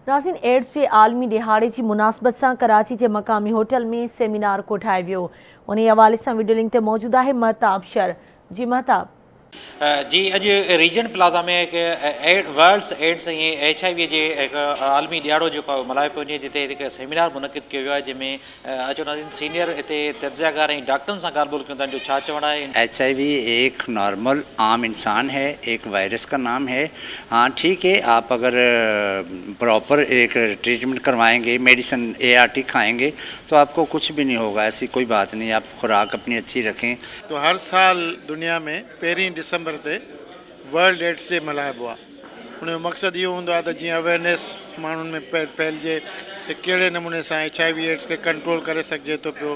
नाज़रीन, एड्स के आलमी दिहाड़े की मुनासिबत से कराची के मकामी होटल में सेमिनार कोठायो वियो। उन हवाले से वीडियो लिंक ते मौजूद है महताब शर। जी महताब। जी अज रीजन प्लाज़ा में एक वर्ल्ड्स एड्स HIV जे एक आलमी दिहाड़ो जो मल्हायो पियो वञे, जिते हिकु सेमिनार मुनक़िद किया वियो आहे, जंहिंमें अचो नाज़रीन सीनियर हिते तज्ज़ियाकार ऐं डॉक्टरनि सां ॻाल्हि ॿोल कयूं था, जो छा चवणु आहे। HIV एक नॉर्मल आम इंसान है, एक वायरस का नाम है। हाँ ठीक है, आप अगर प्रॉपर एक ट्रीटमेंट करवाएंगे, मेडिसिन ART खाएंगे तो आपको कुछ भी नहीं होगा, ऐसी कोई बात नहीं। आप खुराक अपनी अच्छी रखें। तो हर साल दुनिया में 1 दिसंबर ते वर्ल्ड एड्स डे मल्हाइबो आहे। उन जो मक़सदु इहो हूंदो आहे त जीअं अवेयरनेस माण्हुनि में फैलिजे त कहिड़े नमूने सां HIV एड्स खे कंट्रोल करे सघिजे थो पियो,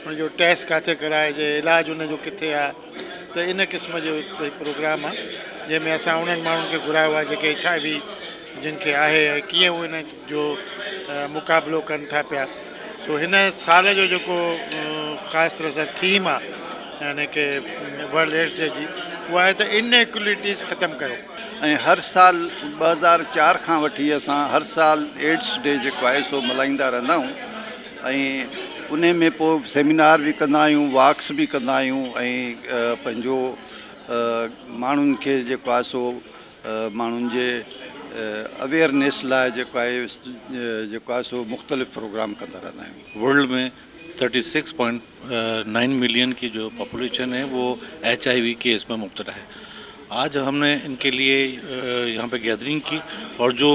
उनजो टेस्ट किथे कराइजे, इलाजु उनजो किथे आहे। त इन क़िस्म जो कोई प्रोग्राम आहे जंहिंमें असां उन्हनि माण्हुनि खे घुरायो आहे जेके HIV जिन खे आहे ऐं कीअं उहे इन जो मुक़ाबिलो कनि था पिया। सो हिन साल जो जेको ख़ासि तौर सां थीम आहे यानी कि वर्ल्ड एड्स डे जी, उहा आहे त इनइक्वलिटीज़ ख़तमु कयो। हर साल 2004 खां वठी असां हर साल एड्स डे जेको आहे सो मल्हाईंदा रहंदा आहियूं। उन में पोइ सेमिनार बि कंदा आहियूं, वॉक्स बि कंदा आहियूं ऐं पंहिंजो माण्हुनि खे जेको आहे सो माण्हुनि जे अवेयरनेस लाइ जेको आहे सो मुख़्तलिफ़ प्रोग्राम कंदा रहंदा आहियूं। वर्ल्ड में 36.9 मिलियन की जो पॉपुलेशन है वो HIV केस में मुब्तला है। आज हमने इनके लिए यहाँ पे गैदरिंग की और जो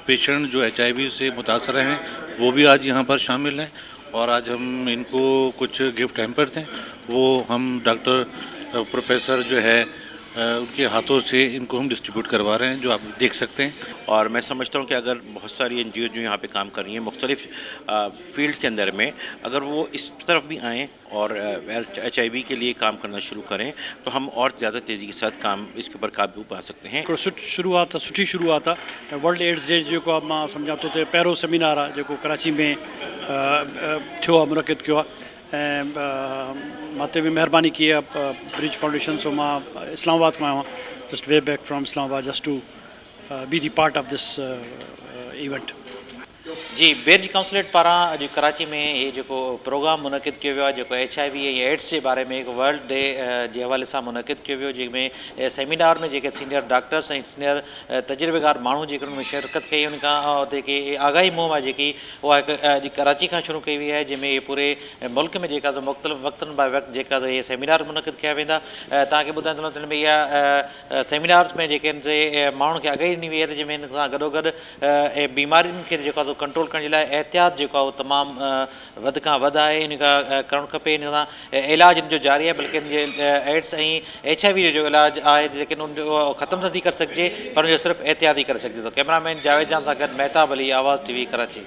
पेशेंट जो HIV से मुतासर हैं वो भी आज यहाँ पर शामिल हैं, और आज हम इनको कुछ गिफ्ट हैम्पर्स हैं वो हम डॉक्टर प्रोफेसर जो है उनके हाथों से इनको हम डिस्ट्रीब्यूट करवा रहे हैं, जो आप देख सकते हैं। और मैं समझता हूँ कि अगर बहुत सारी NGO जो यहाँ पे काम कर रही हैं मुख्तलिफ फील्ड के अंदर में, अगर वो इस तरफ भी आएँ और HIV के लिए काम करना शुरू करें तो हम और ज़्यादा तेज़ी के साथ काम इसके ऊपर काबू पा सकते हैं। सुठी शुरुआत आहे। वर्ल्ड एड्स डे जेको मां सम्झां थो त पहिरियों सेमिनार आहे जेको कराची में थियो आहे, मुनक़िद कयो आहे। ऐं मां ते बि महिरबानी की आहे ब्रिज फाउंडेशन। सो मां इस्लामाबाद खां आयो आहियां, just way back from Islamabad just to be the part of this event. जी ब्रिज काउंसिलेट पारां अॼु कराची में ये जेको प्रोग्राम मुनक़िद किया वियो आहे, जेको HIV ऐं एड्स जे बारे में एक वर्ल्ड डे जे हवाले सां मुनक़िद किया वियो, जंहिंमें सेमिनार में जेके सीनियर डॉक्टर्स ऐं सीनियर तजुर्बेकार माण्हू जेके उनमें शिरकत कई, उन खां जेकी आगाही मुहिम आहे जेकी उहा हिकु अॼु कराची खां शुरू कई वई आहे, जंहिंमें ये पूरे मुल्क में जेका मुख़्तलिफ़ वक़्तनि बाय वक़्तु जेका ये सेमिनार मुनक़िद कया वेंदा। तव्हांखे ॿुधाईंदो हिन में इहा सेमिनार्स में जेके माण्हुनि खे आगाही ॾिनी वई आहे, जंहिंमें हिन सां गॾोगॾु बीमारियुनि खे जेको आहे कंट्रोल करण जे लाइ एहतियात जेको आहे उहो तमामु वधि खां वधि आहे, इन खां करणु खपे। इन सां इलाजु इन जो जारी आहे, बल्कि इन जे एड्स ऐं HIV जो इलाजु आहे, लेकिन उन जो ख़तमु नथी करे सघिजे, पर उन जो सिर्फ़ु एहतियात ई करे सघिजे थो। कैमरामैन जावेद जान सां गॾु महताब अली, आवाज़ TV कराची।